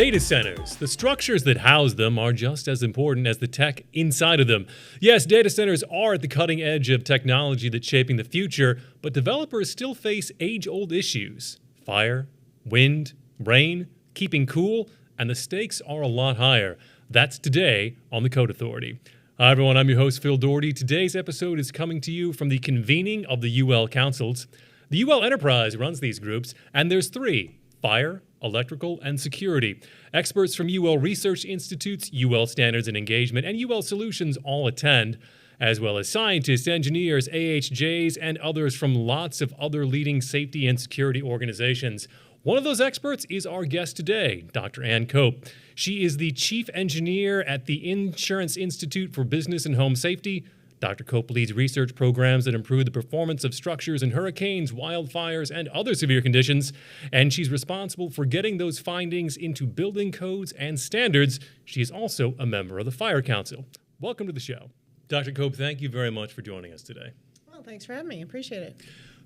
Data centers. The structures that house them are just as important as the tech inside of them. Yes, data centers are at the cutting edge of technology that's shaping the future, but developers still face age-old issues. Fire, wind, rain, keeping cool, and the stakes are a lot higher. That's today on the Code Authority. Hi everyone, I'm your host Phil Doherty. Today's episode is coming to you from the convening of the UL Councils. The UL Enterprise runs these groups, and there's three: fire, electrical, and security. Experts from UL Research Institutes, UL Standards and Engagement, and UL Solutions all attend, as well as scientists, engineers, AHJs, and others from lots of other leading safety and security organizations. One of those experts is our guest today, Dr. Ann Cope. She is the chief engineer at the Insurance Institute for Business and Home Safety. Dr. Cope leads research programs that improve the performance of structures in hurricanes, wildfires, and other severe conditions, and she's responsible for getting those findings into building codes and standards. She is also a member of the Fire Council. Welcome to the show. Dr. Cope, thank you very much for joining us today. Well, thanks for having me. Appreciate it.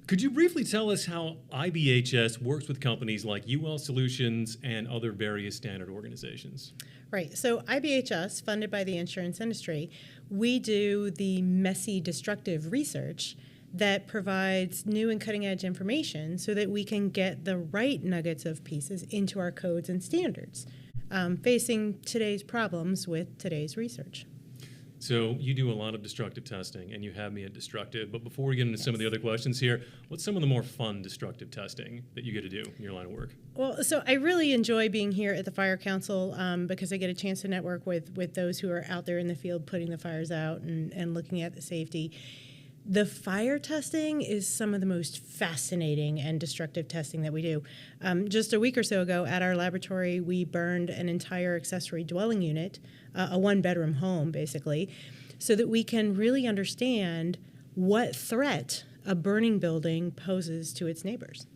Could you briefly tell us how IBHS works with companies like UL Solutions and other various standard organizations? Right. So IBHS, funded by the insurance industry, we do the messy, destructive research that provides new and cutting-edge information so that we can get the right nuggets of pieces into our codes and standards, facing today's problems with today's research. So you do a lot of destructive testing, and you have me at destructive. But before we get into some of the other questions here, what's some of the more fun destructive testing that you get to do in your line of work? Well, so I really enjoy being here at the Fire Council because I get a chance to network with those who are out there in the field putting the fires out and looking at the safety. The fire testing is some of the most fascinating and destructive testing that we do. Just a week or so ago at our laboratory, we burned an entire accessory dwelling unit, a one-bedroom home basically, so that we can really understand what threat a burning building poses to its neighbors.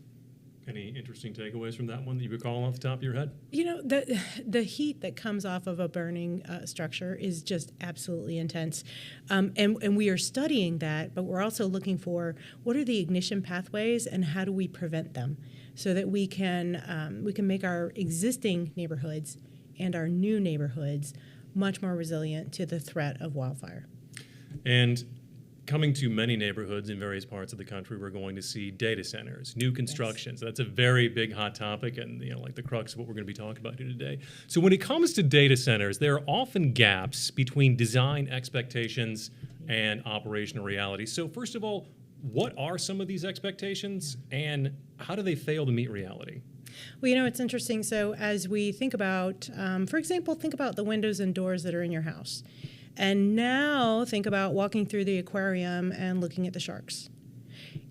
Any interesting takeaways from that one that you recall off the top of your head? You know, the heat that comes off of a burning structure is just absolutely intense. And we are studying that, but we're also looking for what are the ignition pathways and how do we prevent them so that we can make our existing neighborhoods and our new neighborhoods much more resilient to the threat of wildfire. And coming to many neighborhoods in various parts of the country, we're going to see data centers, new constructions. Yes. That's a very big hot topic and like the crux of what we're going to be talking about here today. So when it comes to data centers, there are often gaps between design expectations and operational reality. So first of all, what are some of these expectations and how do they fail to meet reality? Well, it's interesting. So as we think about, for example, think about the windows and doors that are in your house. And now think about walking through the aquarium and looking at the sharks.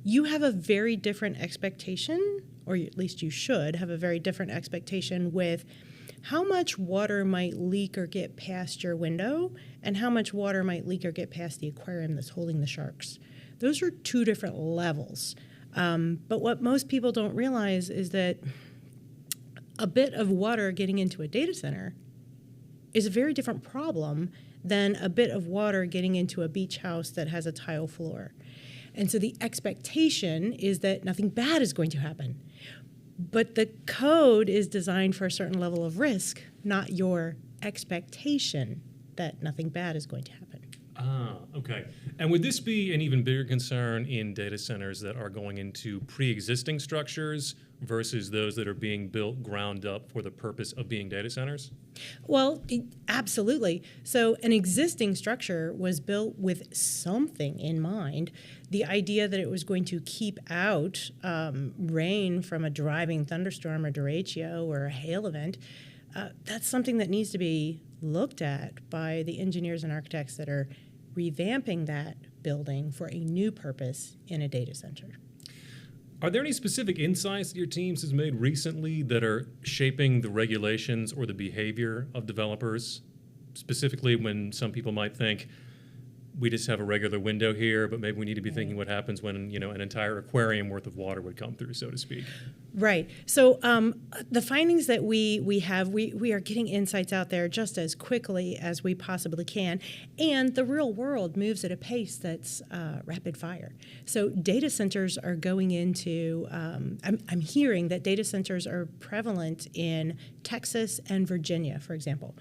You have a very different expectation, or at least you should have a very different expectation with how much water might leak or get past your window and how much water might leak or get past the aquarium that's holding the sharks. Those are two different levels. But what most people don't realize is that a bit of water getting into a data center is a very different problem than a bit of water getting into a beach house that has a tile floor. And so the expectation is that nothing bad is going to happen. But the code is designed for a certain level of risk, not your expectation that nothing bad is going to happen. Okay. And would this be an even bigger concern in data centers that are going into pre-existing structures versus those that are being built ground up for the purpose of being data centers? Well, absolutely. So an existing structure was built with something in mind. The idea that it was going to keep out rain from a driving thunderstorm or derecho or a hail event, that's something that needs to be looked at by the engineers and architects that are revamping that building for a new purpose in a data center. Are there any specific insights that your teams has made recently that are shaping the regulations or the behavior of developers? Specifically when some people might think, we just have a regular window here, but maybe we need to be thinking what happens when, an entire aquarium worth of water would come through, so to speak. Right. So the findings that we have, we are getting insights out there just as quickly as we possibly can, and the real world moves at a pace that's rapid fire. So data centers are going into, I'm hearing that data centers are prevalent in Texas and Virginia, for example.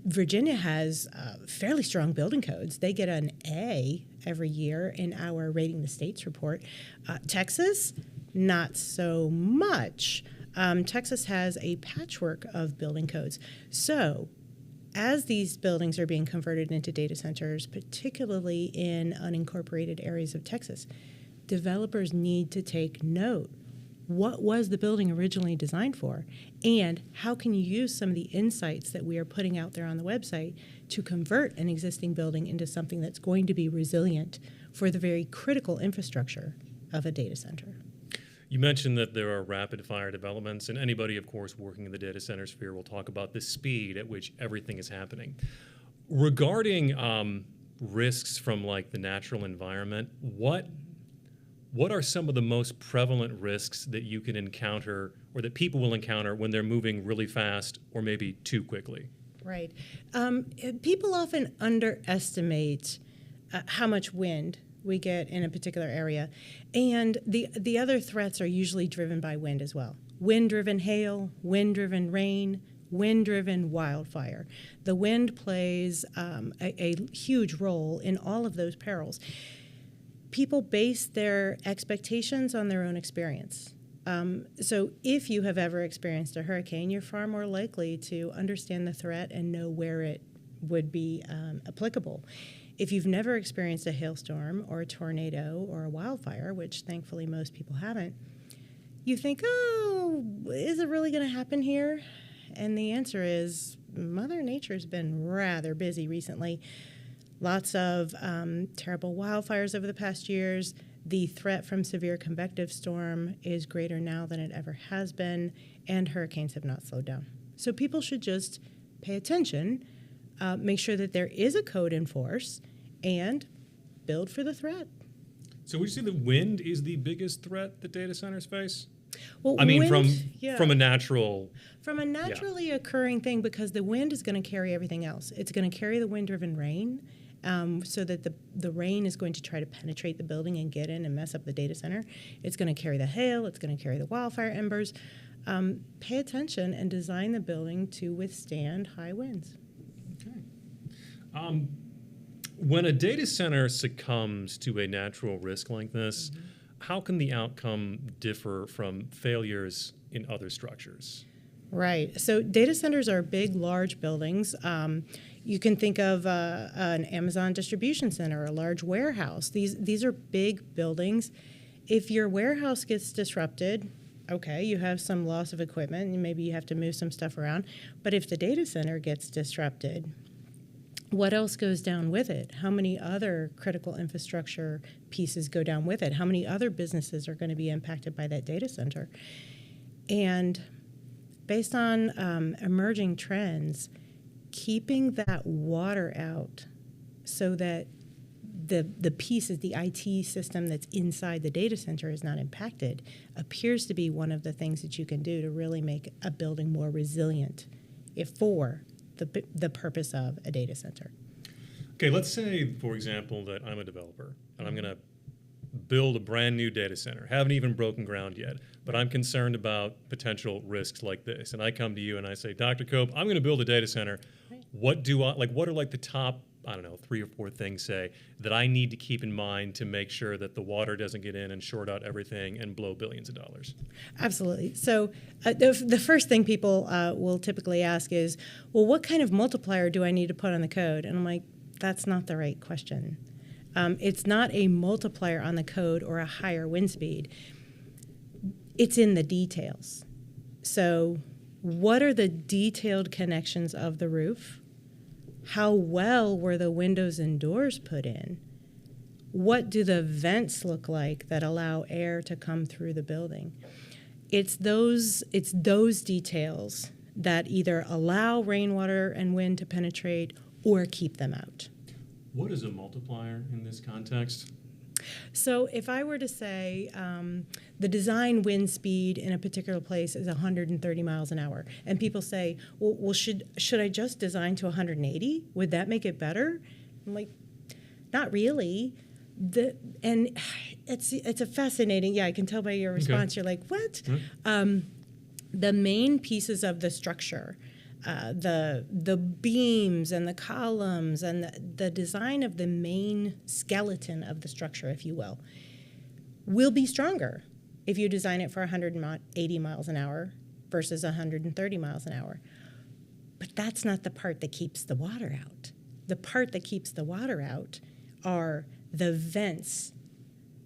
Virginia has fairly strong building codes. They get an A every year in our Rating the States report. Texas, not so much. Texas has a patchwork of building codes. So as these buildings are being converted into data centers, particularly in unincorporated areas of Texas, developers need to take note. What was the building originally designed for? And how can you use some of the insights that we are putting out there on the website to convert an existing building into something that's going to be resilient for the very critical infrastructure of a data center? You mentioned that there are rapid fire developments, and anybody, of course, working in the data center sphere will talk about the speed at which everything is happening. Regarding risks from like the natural environment, what are some of the most prevalent risks that you can encounter or that people will encounter when they're moving really fast or maybe too quickly? Right. People often underestimate how much wind we get in a particular area. And the other threats are usually driven by wind as well. Wind-driven hail, wind-driven rain, wind-driven wildfire. The wind plays a huge role in all of those perils. People base their expectations on their own experience. So if you have ever experienced a hurricane, you're far more likely to understand the threat and know where it would be applicable. If you've never experienced a hailstorm or a tornado or a wildfire, which thankfully most people haven't, you think, oh, is it really going to happen here? And the answer is Mother Nature's been rather busy recently. Lots of terrible wildfires over the past years. The threat from severe convective storm is greater now than it ever has been, and hurricanes have not slowed down. So people should just pay attention, make sure that there is a code in force, and build for the threat. So would you say the wind is the biggest threat that data centers face? Well, I mean, wind, from a natural... From a naturally occurring thing, because the wind is going to carry everything else. It's going to carry the wind-driven rain, so that the rain is going to try to penetrate the building and get in and mess up the data center. It's going to carry the hail. It's going to carry the wildfire embers. Pay attention and design the building to withstand high winds. Okay. When a data center succumbs to a natural risk like this, how can the outcome differ from failures in other structures? Right. So data centers are big, large buildings. You can think of an Amazon distribution center, a large warehouse. These are big buildings. If your warehouse gets disrupted, okay, you have some loss of equipment, and maybe you have to move some stuff around. But if the data center gets disrupted, what else goes down with it? How many other critical infrastructure pieces go down with it? How many other businesses are going to be impacted by that data center? And based on emerging trends, keeping that water out so that the pieces, the IT system that's inside the data center is not impacted, appears to be one of the things that you can do to really make a building more resilient for the purpose of a data center. Okay, let's say, for example, that I'm a developer and I'm going to build a brand new data center. Haven't even broken ground yet, but I'm concerned about potential risks like this. And I come to you and I say, Dr. Cope, I'm going to build a data center. Right. What are like the top, 3 or 4 things, say, that I need to keep in mind to make sure that the water doesn't get in and short out everything and blow billions of dollars? Absolutely. So the first thing people will typically ask is, well, what kind of multiplier do I need to put on the code? And I'm like, that's not the right question. It's not a multiplier on the code or a higher wind speed. It's in the details. So what are the detailed connections of the roof? How well were the windows and doors put in? What do the vents look like that allow air to come through the building? It's those details that either allow rainwater and wind to penetrate or keep them out. What is a multiplier in this context? So if I were to say the design wind speed in a particular place is 130 miles an hour, and people say, well, should I just design to 180? Would that make it better? I'm like, not really. And it's a fascinating. Yeah, I can tell by your response. Okay. You're like, what? Mm-hmm. The main pieces of the structure. The beams and the columns and the design of the main skeleton of the structure, if you will be stronger if you design it for 180 miles an hour versus 130 miles an hour. But that's not the part that keeps the water out. The part that keeps the water out are the vents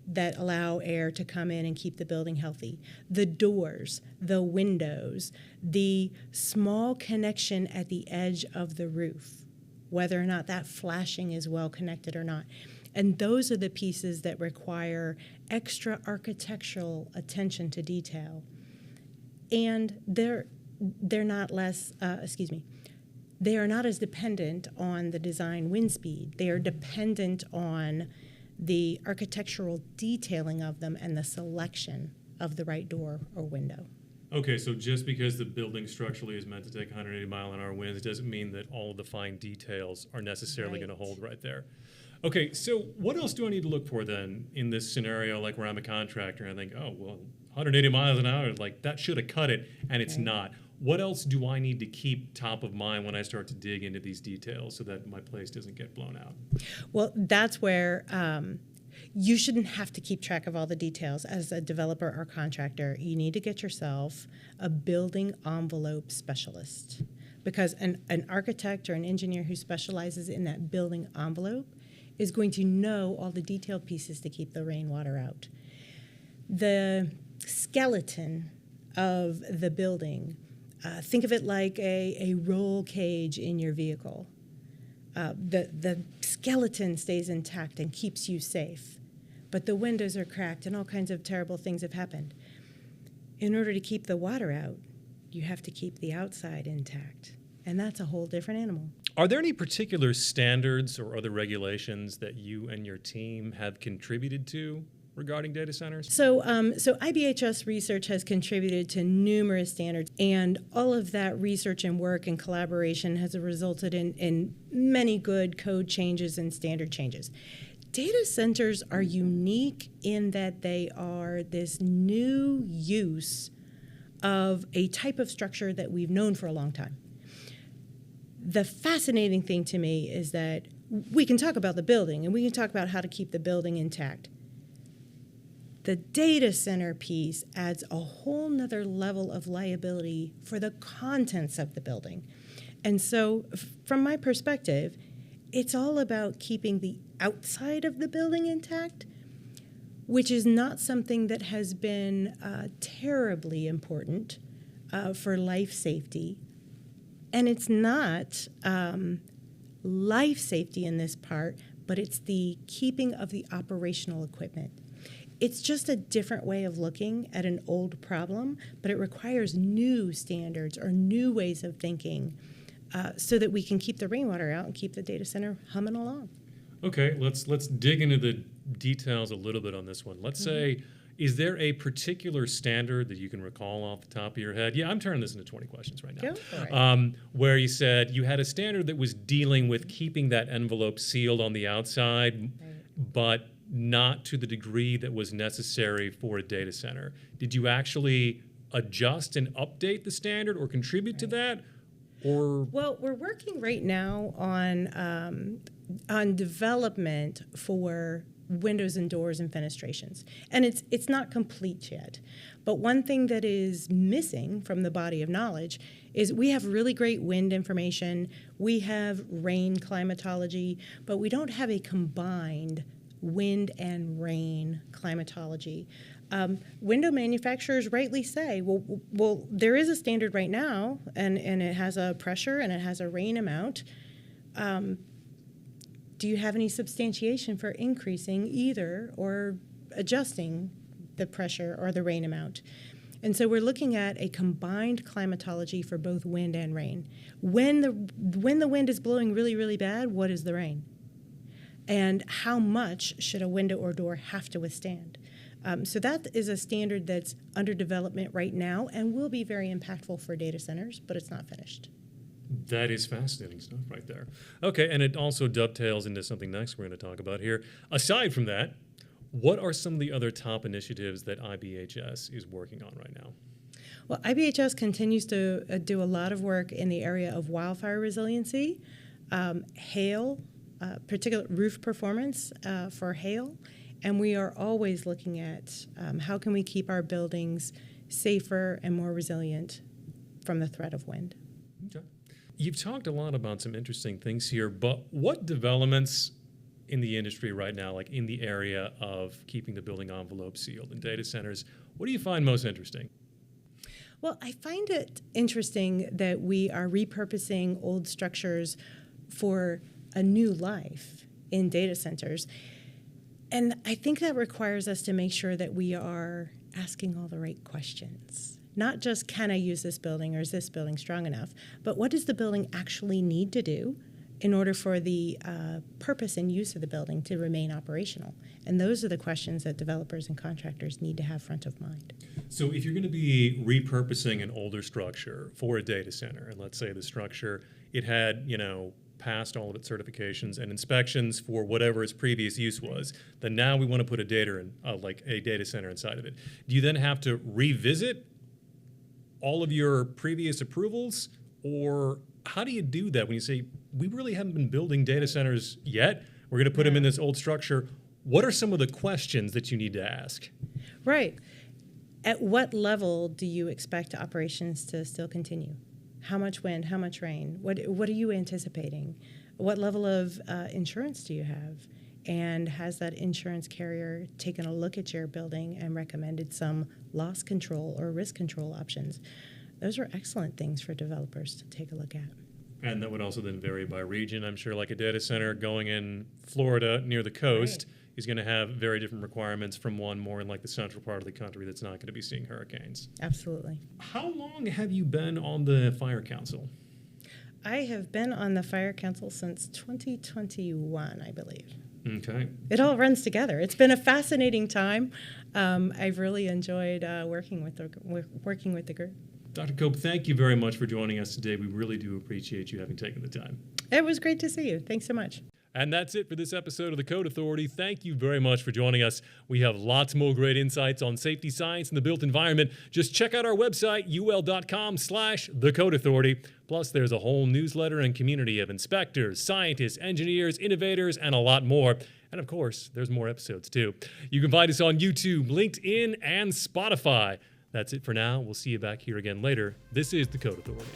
that allow air to come in and keep the building healthy, the doors, the windows, the small connection at the edge of the roof, whether or not that flashing is well connected or not. And those are the pieces that require extra architectural attention to detail. And they're not less, they are not as dependent on the design wind speed. They are dependent on the architectural detailing of them and the selection of the right door or window. Okay, so just because the building structurally is meant to take 180 mile an hour winds doesn't mean that all of the fine details are necessarily going to hold right there. Okay, so what else do I need to look for then in this scenario, like where I'm a contractor and I think, oh, well, 180 miles an hour, like that should have cut it, and it's not. What else do I need to keep top of mind when I start to dig into these details so that my place doesn't get blown out? Well, that's where you shouldn't have to keep track of all the details as a developer or contractor. You need to get yourself a building envelope specialist, because an architect or an engineer who specializes in that building envelope is going to know all the detailed pieces to keep the rainwater out. The skeleton of the building, think of it like a roll cage in your vehicle. The skeleton stays intact and keeps you safe, but the windows are cracked and all kinds of terrible things have happened. In order to keep the water out, you have to keep the outside intact, and that's a whole different animal. Are there any particular standards or other regulations that you and your team have contributed to regarding data centers? So IBHS research has contributed to numerous standards, and all of that research and work and collaboration has resulted in many good code changes and standard changes. Data centers are unique in that they are this new use of a type of structure that we've known for a long time. The fascinating thing to me is that we can talk about the building and we can talk about how to keep the building intact. The data center piece adds a whole nother level of liability for the contents of the building. And so from my perspective, it's all about keeping the outside of the building intact, which is not something that has been terribly important for life safety. And it's not life safety in this part, but it's the keeping of the operational equipment. It's just a different way of looking at an old problem, but it requires new standards or new ways of thinking so that we can keep the rainwater out and keep the data center humming along. Okay, let's dig into the details a little bit on this one. Let's say, is there a particular standard that you can recall off the top of your head? Yeah, I'm turning this into 20 questions right now. Go for it. Where you said you had a standard that was dealing with keeping that envelope sealed on the outside, but not to the degree that was necessary for a data center. Did you actually adjust and update the standard or contribute to that? Or well, we're working right now on development for windows and doors and fenestrations, and it's not complete yet. But one thing that is missing from the body of knowledge is we have really great wind information, we have rain climatology, but we don't have a combined wind and rain climatology. Window manufacturers rightly say, well, there is a standard right now, and it has a pressure and it has a rain amount. Do you have any substantiation for increasing either or adjusting the pressure or the rain amount? And so we're looking at a combined climatology for both wind and rain. When the wind is blowing really, really bad, what is the rain? and how much should a window or door have to withstand. So that is a standard that's under development right now and will be very impactful for data centers, but it's not finished. That is fascinating stuff right there. Okay, and it also dovetails into something next we're going to talk about here. Aside from that, what are some of the other top initiatives that IBHS is working on right now? Well, IBHS continues to do a lot of work in the area of wildfire resiliency, hail, particular roof performance for hail, and we are always looking at how can we keep our buildings safer and more resilient from the threat of wind. Okay. You've talked a lot about some interesting things here, but what developments in the industry right now, like in the area of keeping the building envelope sealed in data centers, what do you find most interesting? Well, I find it interesting that we are repurposing old structures for a new life in data centers. And I think that requires us to make sure that we are asking all the right questions. Not just, can I use this building or is this building strong enough, but what does the building actually need to do in order for the purpose and use of the building to remain operational? And those are the questions that developers and contractors need to have front of mind. So if you're going to be repurposing an older structure for a data center, and let's say the structure, it had, passed all of its certifications and inspections for whatever its previous use was, then now we want to put a data center inside of it. Do you then have to revisit all of your previous approvals, or how do you do that when you say, we really haven't been building data centers yet, we're going to put them in this old structure? What are some of the questions that you need to ask? Right. At what level do you expect operations to still continue? How much wind, how much rain? What are you anticipating? What level of insurance do you have? And has that insurance carrier taken a look at your building and recommended some loss control or risk control options? Those are excellent things for developers to take a look at. And that would also then vary by region. I'm sure like a data center going in Florida near the coast is going to have very different requirements from one more in like the central part of the country that's not going to be seeing hurricanes. Absolutely. How long have you been on the Fire Council? I have been on the Fire Council since 2021, I believe. Okay. It all runs together. It's been a fascinating time. I've really enjoyed working with the group. Dr. Cope, thank you very much for joining us today. We really do appreciate you having taken the time. It was great to see you. Thanks so much. And that's it for this episode of The Code Authority. Thank you very much for joining us. We have lots more great insights on safety science and the built environment. Just check out our website, ul.com/thecodeauthority. Plus, there's a whole newsletter and community of inspectors, scientists, engineers, innovators, and a lot more. And of course, there's more episodes too. You can find us on YouTube, LinkedIn, and Spotify. That's it for now. We'll see you back here again later. This is The Code Authority.